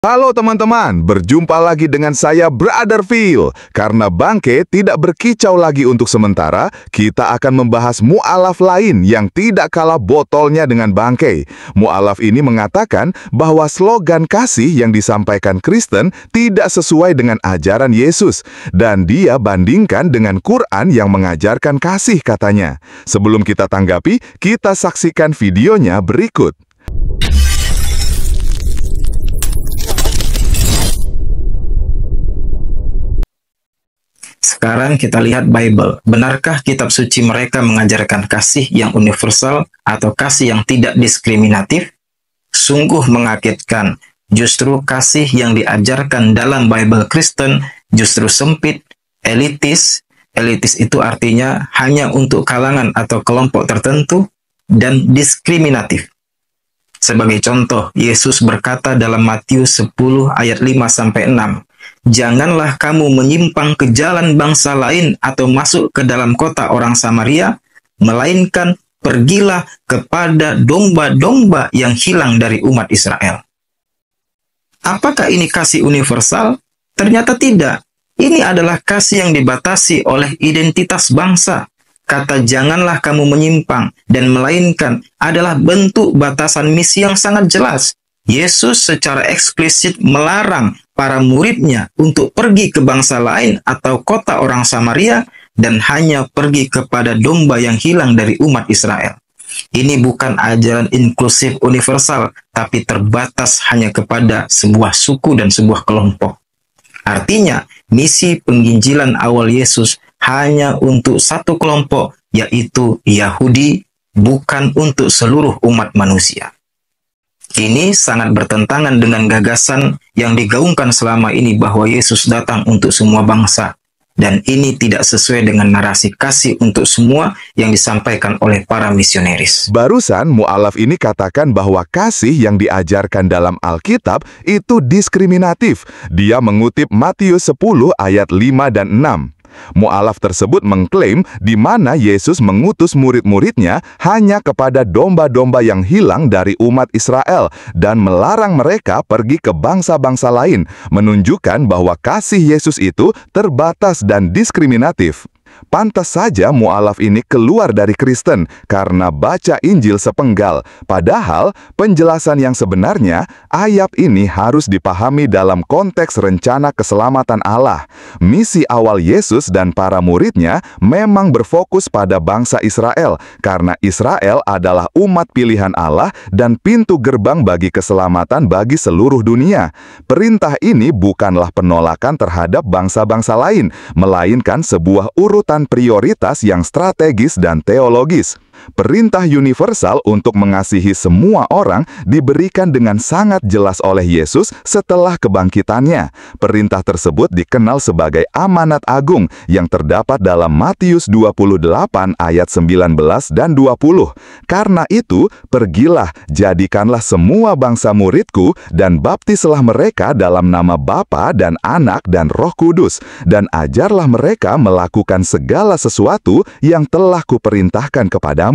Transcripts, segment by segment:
Halo teman-teman, berjumpa lagi dengan saya Brother Phil. Karena bangke tidak berkicau lagi untuk sementara, kita akan membahas mu'alaf lain yang tidak kalah botolnya dengan bangke. Mu'alaf ini mengatakan bahwa slogan kasih yang disampaikan Kristen tidak sesuai dengan ajaran Yesus. Dan dia bandingkan dengan Quran yang mengajarkan kasih katanya. Sebelum kita tanggapi, kita saksikan videonya berikut. Sekarang kita lihat Bible. Benarkah kitab suci mereka mengajarkan kasih yang universal atau kasih yang tidak diskriminatif? Sungguh mengagetkan. Justru kasih yang diajarkan dalam Bible Kristen justru sempit, elitis. Elitis itu artinya hanya untuk kalangan atau kelompok tertentu dan diskriminatif. Sebagai contoh, Yesus berkata dalam Matius 10 ayat 5-6, "Janganlah kamu menyimpang ke jalan bangsa lain atau masuk ke dalam kota orang Samaria, melainkan pergilah kepada domba-domba yang hilang dari umat Israel." Apakah ini kasih universal? Ternyata tidak. Ini adalah kasih yang dibatasi oleh identitas bangsa. Kata "janganlah kamu menyimpang" dan "melainkan" adalah bentuk batasan misi yang sangat jelas. Yesus secara eksplisit melarang para muridnya untuk pergi ke bangsa lain atau kota orang Samaria dan hanya pergi kepada domba yang hilang dari umat Israel. Ini bukan ajaran inklusif universal, tapi terbatas hanya kepada sebuah suku dan sebuah kelompok. Artinya, misi penginjilan awal Yesus hanya untuk satu kelompok, yaitu Yahudi, bukan untuk seluruh umat manusia. Ini sangat bertentangan dengan gagasan yang digaungkan selama ini bahwa Yesus datang untuk semua bangsa. Dan ini tidak sesuai dengan narasi kasih untuk semua yang disampaikan oleh para misionaris. Barusan mu'alaf ini katakan bahwa kasih yang diajarkan dalam Alkitab itu diskriminatif. Dia mengutip Matius 10 ayat 5 dan 6. Mu'alaf tersebut mengklaim di mana Yesus mengutus murid-muridnya hanya kepada domba-domba yang hilang dari umat Israel dan melarang mereka pergi ke bangsa-bangsa lain, menunjukkan bahwa kasih Yesus itu terbatas dan diskriminatif. Pantas saja mu'alaf ini keluar dari Kristen karena baca Injil sepenggal. Padahal penjelasan yang sebenarnya, ayat ini harus dipahami dalam konteks rencana keselamatan Allah. Misi awal Yesus dan para muridnya memang berfokus pada bangsa Israel, karena Israel adalah umat pilihan Allah dan pintu gerbang bagi keselamatan bagi seluruh dunia. Perintah ini bukanlah penolakan terhadap bangsa-bangsa lain, melainkan sebuah urutan prioritas yang strategis dan teologis. Perintah universal untuk mengasihi semua orang diberikan dengan sangat jelas oleh Yesus setelah kebangkitannya. Perintah tersebut dikenal sebagai amanat agung yang terdapat dalam Matius 28 ayat 19 dan 20. Karena itu, pergilah, jadikanlah semua bangsa muridku dan baptislah mereka dalam nama Bapa dan Anak dan Roh Kudus, dan ajarlah mereka melakukan segala sesuatu yang telah kuperintahkan kepadamu.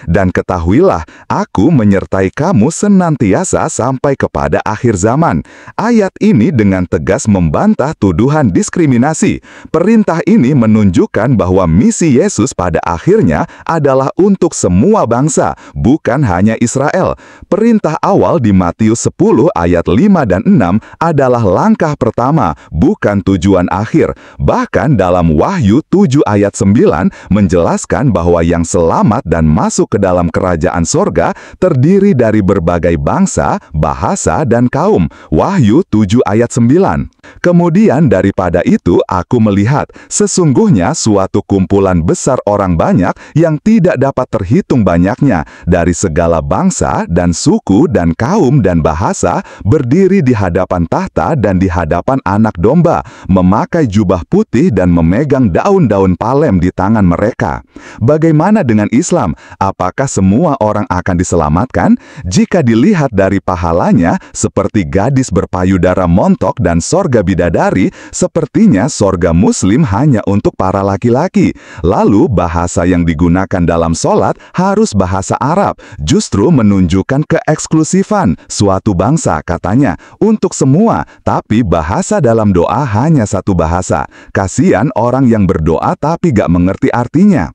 Dan ketahuilah, aku menyertai kamu senantiasa sampai kepada akhir zaman. Ayat ini dengan tegas membantah tuduhan diskriminasi. Perintah ini menunjukkan bahwa misi Yesus pada akhirnya adalah untuk semua bangsa, bukan hanya Israel. Perintah awal di Matius 10 ayat 5 dan 6 adalah langkah pertama, bukan tujuan akhir. Bahkan dalam Wahyu 7 ayat 9 menjelaskan bahwa yang selamat dan masuk ke dalam kerajaan sorga terdiri dari berbagai bangsa, bahasa, dan kaum. Wahyu 7 ayat 9. Kemudian daripada itu aku melihat sesungguhnya suatu kumpulan besar orang banyak yang tidak dapat terhitung banyaknya dari segala bangsa dan suku dan kaum dan bahasa berdiri di hadapan tahta dan di hadapan Anak Domba, memakai jubah putih dan memegang daun-daun palem di tangan mereka. Bagaimana dengan Islam? apakah semua orang akan diselamatkan? Jika dilihat dari pahalanya, seperti gadis berpayudara montok dan sorga bidadari, sepertinya sorga Muslim hanya untuk para laki-laki. Lalu bahasa yang digunakan dalam sholat harus bahasa Arab, justru menunjukkan keeksklusifan suatu bangsa, katanya, untuk semua, tapi bahasa dalam doa hanya satu bahasa. Kasian orang yang berdoa tapi gak mengerti artinya.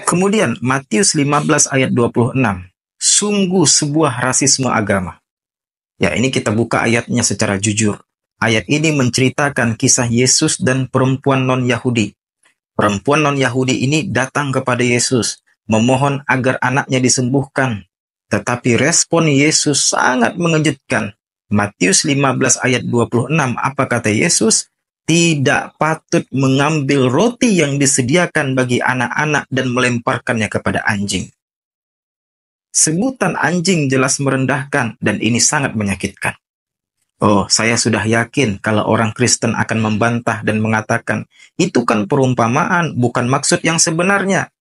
Kemudian Matius 15 ayat 26. Sungguh sebuah rasisme agama. Ya, ini kita buka ayatnya secara jujur. Ayat ini menceritakan kisah Yesus dan perempuan non-Yahudi. Perempuan non-Yahudi ini datang kepada Yesus, memohon agar anaknya disembuhkan. Tetapi respon Yesus sangat mengejutkan. Matius 15 ayat 26, apa kata Yesus? Tidak patut mengambil roti yang disediakan bagi anak-anak dan melemparkannya kepada anjing. Sebutan anjing jelas merendahkan dan ini sangat menyakitkan. Oh, saya sudah yakin kalau orang Kristen akan membantah dan mengatakan, itu kan perumpamaan, bukan maksud yang sebenarnya.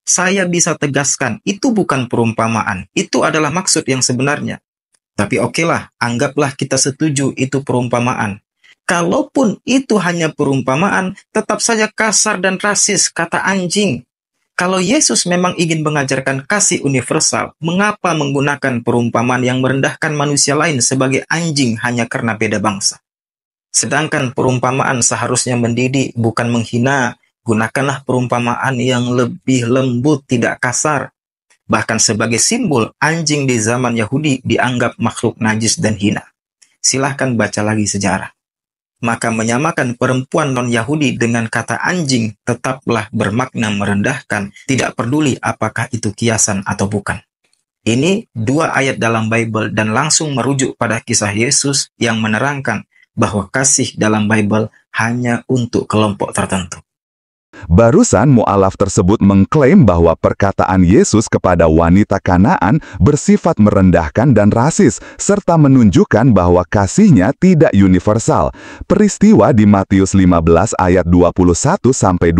Saya bisa tegaskan, itu bukan perumpamaan, itu adalah maksud yang sebenarnya. Tapi okelah, anggaplah kita setuju itu perumpamaan. Kalaupun itu hanya perumpamaan, tetap saja kasar dan rasis, kata anjing. Kalau Yesus memang ingin mengajarkan kasih universal, mengapa menggunakan perumpamaan yang merendahkan manusia lain sebagai anjing hanya karena beda bangsa? Sedangkan perumpamaan seharusnya mendidik, bukan menghina. Gunakanlah perumpamaan yang lebih lembut, tidak kasar. Bahkan sebagai simbol, anjing di zaman Yahudi dianggap makhluk najis dan hina. Silahkan baca lagi sejarah. Maka menyamakan perempuan non-Yahudi dengan kata anjing tetaplah bermakna merendahkan, tidak peduli apakah itu kiasan atau bukan. Ini dua ayat dalam Bible dan langsung merujuk pada kisah Yesus yang menerangkan bahwa kasih dalam Bible hanya untuk kelompok tertentu. Barusan mu'alaf tersebut mengklaim bahwa perkataan Yesus kepada wanita Kanaan bersifat merendahkan dan rasis, serta menunjukkan bahwa kasihnya tidak universal. Peristiwa di Matius 15 ayat 21-28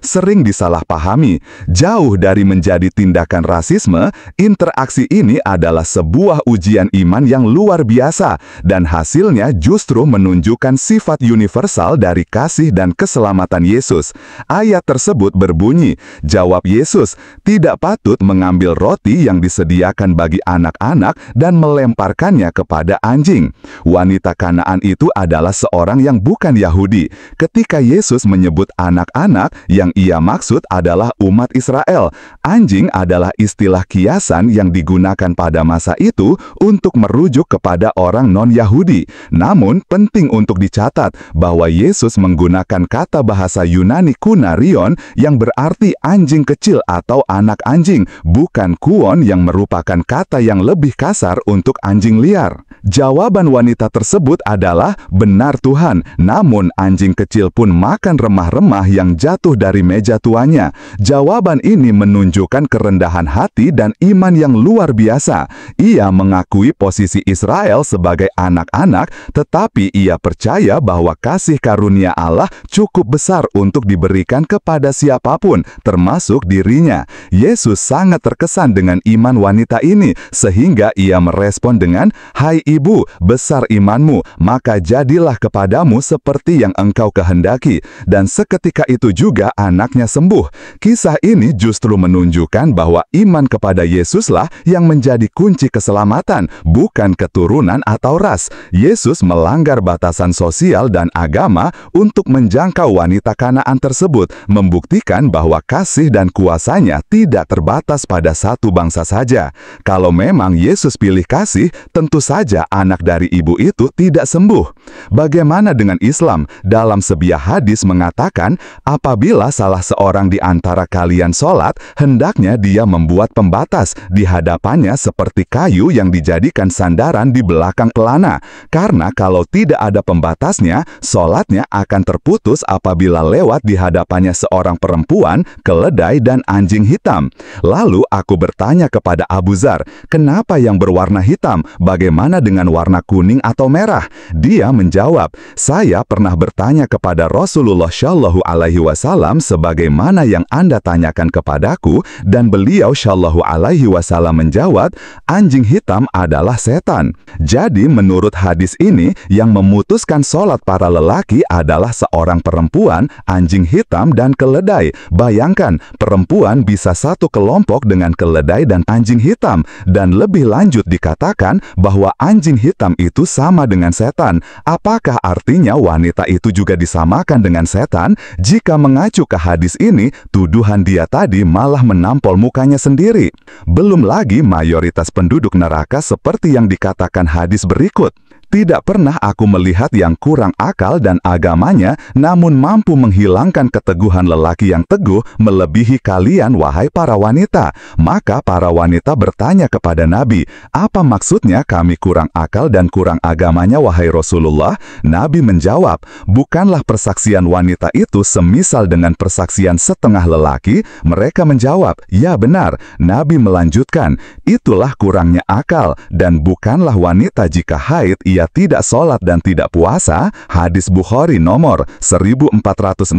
sering disalahpahami. Jauh dari menjadi tindakan rasisme, interaksi ini adalah sebuah ujian iman yang luar biasa, dan hasilnya justru menunjukkan sifat universal dari kasih dan keselamatan Yesus. Ayat tersebut berbunyi, jawab Yesus, tidak patut mengambil roti yang disediakan bagi anak-anak dan melemparkannya kepada anjing. Wanita Kanaan itu adalah seorang yang bukan Yahudi. Ketika Yesus menyebut anak-anak, yang ia maksud adalah umat Israel. Anjing adalah istilah kiasan yang digunakan pada masa itu untuk merujuk kepada orang non-Yahudi. Namun, penting untuk dicatat bahwa Yesus menggunakan kata bahasa Yunani kunarion yang berarti anjing kecil atau anak anjing, bukan kuon yang merupakan kata yang lebih kasar untuk anjing liar. Jawaban wanita tersebut adalah, benar Tuhan, namun anjing kecil pun makan remah-remah yang jatuh dari meja tuannya. Jawaban ini menunjukkan kerendahan hati dan iman yang luar biasa. Ia mengakui posisi Israel sebagai anak-anak, tetapi ia percaya bahwa kasih karunia Allah cukup besar untuk diberikan kepada siapapun, termasuk dirinya. Yesus sangat terkesan dengan iman wanita ini, sehingga ia merespon dengan, "Hai ibu, besar imanmu, maka jadilah kepadamu seperti yang engkau kehendaki." Dan seketika itu juga anaknya sembuh. Kisah ini justru menunjukkan bahwa iman kepada Yesuslah yang menjadi kunci keselamatan, bukan keturunan atau ras. Yesus melanggar batasan sosial dan agama untuk menjangkau wanita Kanaan tersebut, membuktikan bahwa kasih dan kuasanya tidak terbatas pada satu bangsa saja. Kalau memang Yesus pilih kasih, tentu saja anak dari ibu itu tidak sembuh. Bagaimana dengan Islam? Dalam sebuah hadis mengatakan, apabila salah seorang di antara kalian sholat, hendaknya dia membuat pembatas di hadapannya seperti kayu yang dijadikan sandaran di belakang pelana. Karena kalau tidak ada pembatasnya, sholatnya akan terputus apabila lewat terlihat di hadapannya seorang perempuan, keledai, dan anjing hitam. Lalu aku bertanya kepada Abu Dzar, kenapa yang berwarna hitam? Bagaimana dengan warna kuning atau merah? Dia menjawab, saya pernah bertanya kepada Rasulullah Shallallahu Alaihi Wasallam sebagaimana yang Anda tanyakan kepadaku, dan beliau Shallallahu Alaihi Wasallam menjawab, anjing hitam adalah setan. Jadi menurut hadis ini, yang memutuskan sholat para lelaki adalah seorang perempuan, anjing hitam, dan keledai. Bayangkan, perempuan bisa satu kelompok dengan keledai dan anjing hitam, dan lebih lanjut dikatakan bahwa anjing hitam itu sama dengan setan. Apakah artinya wanita itu juga disamakan dengan setan? Jika mengacu ke hadis ini, tuduhan dia tadi malah menampol mukanya sendiri. Belum lagi mayoritas penduduk neraka seperti yang dikatakan hadis berikut. Tidak pernah aku melihat yang kurang akal dan agamanya, namun mampu menghilangkan keteguhan lelaki yang teguh melebihi kalian, wahai para wanita. Maka para wanita bertanya kepada Nabi, apa maksudnya kami kurang akal dan kurang agamanya, wahai Rasulullah? Nabi menjawab, bukanlah persaksian wanita itu semisal dengan persaksian setengah lelaki? Mereka menjawab, ya benar. Nabi melanjutkan, itulah kurangnya akal, dan bukanlah wanita jika haid ia tidak sholat dan tidak puasa. Hadis Bukhari nomor 1462,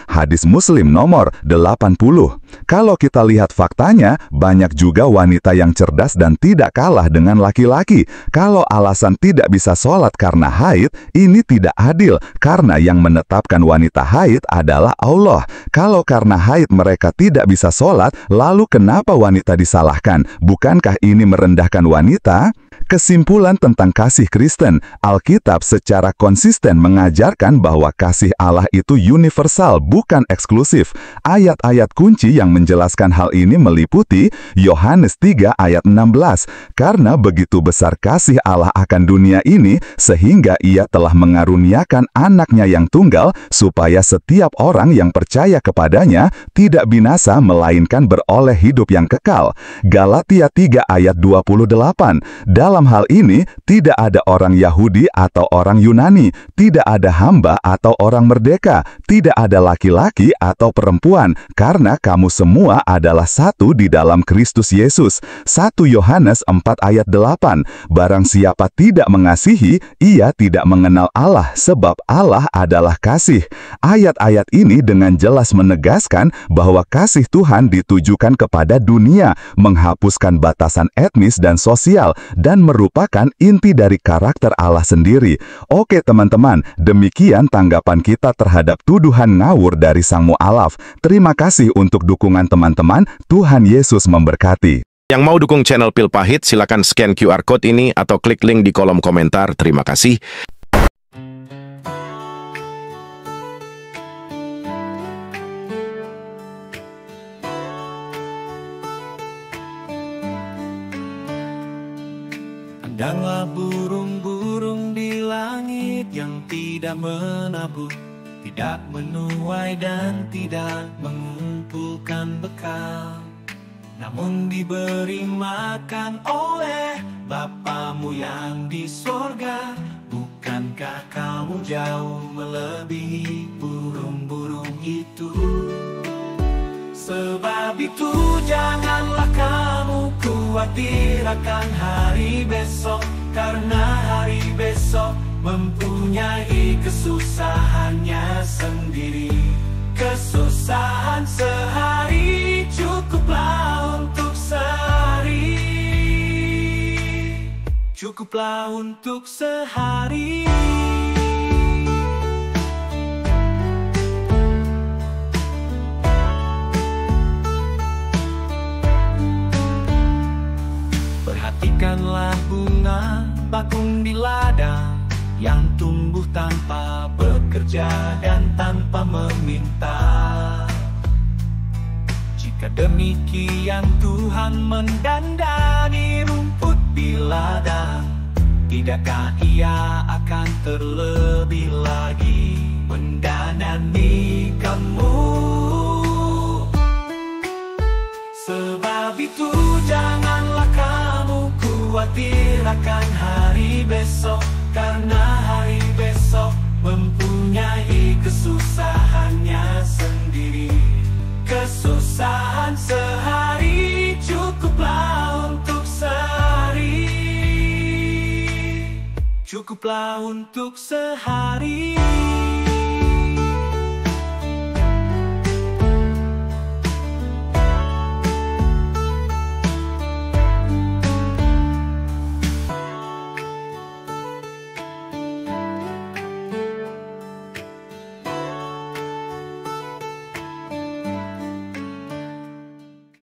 hadis Muslim nomor 80. Kalau kita lihat faktanya, banyak juga wanita yang cerdas dan tidak kalah dengan laki-laki. Kalau alasan tidak bisa sholat karena haid, ini tidak adil, karena yang menetapkan wanita haid adalah Allah. Kalau karena haid mereka tidak bisa sholat, lalu kenapa wanita disalahkan? Bukankah ini merendahkan wanita? Kesimpulan tentang kasih Kristen, Alkitab secara konsisten mengajarkan bahwa kasih Allah itu universal, bukan eksklusif. Ayat-ayat kunci yang menjelaskan hal ini meliputi Yohanes 3 ayat 16, karena begitu besar kasih Allah akan dunia ini, sehingga ia telah mengaruniakan anaknya yang tunggal, supaya setiap orang yang percaya kepadanya tidak binasa melainkan beroleh hidup yang kekal. Galatia 3 ayat 28, dalam hal ini, tidak ada orang Yahudi atau orang Yunani, tidak ada hamba atau orang merdeka, tidak ada laki-laki atau perempuan, karena kamu semua adalah satu di dalam Kristus Yesus. 1 Yohanes 4 ayat 8, barang siapa tidak mengasihi, ia tidak mengenal Allah, sebab Allah adalah kasih. Ayat-ayat ini dengan jelas menegaskan bahwa kasih Tuhan ditujukan kepada dunia, menghapuskan batasan etnis dan sosial, dan merupakan inti dari karakter Allah sendiri. Oke teman-teman, demikian tanggapan kita terhadap tuduhan ngawur dari sang mu'alaf. Terima kasih untuk dukungan teman-teman. Tuhan Yesus memberkati. Yang mau dukung channel Pil Pahit, silakan scan QR Code ini atau klik link di kolom komentar. Terima kasih. Pandanglah burung-burung di langit yang tidak menabur, tidak menuai dan tidak mengumpulkan bekal, namun diberi makan oleh Bapamu yang di sorga. Bukankah kamu jauh melebihi burung-burung itu? Sebab itu janganlah kamu khawatir akan hari besok, karena hari besok mempunyai kesusahannya sendiri. Kesusahan sehari cukuplah untuk sehari, cukuplah untuk sehari. Perhatikanlah bunga bakung di ladang yang tumbuh tanpa bekerja dan tanpa meminta. Jika demikian Tuhan mendandani rumput di ladang, tidakkah Ia akan terlebih lagi mendandani kamu? Sebab itu janganlah kamu khawatir akan hari besok, karena hari besok mempunyai kesusahannya kesusahan sehari, cukuplah untuk sehari. Cukuplah untuk sehari.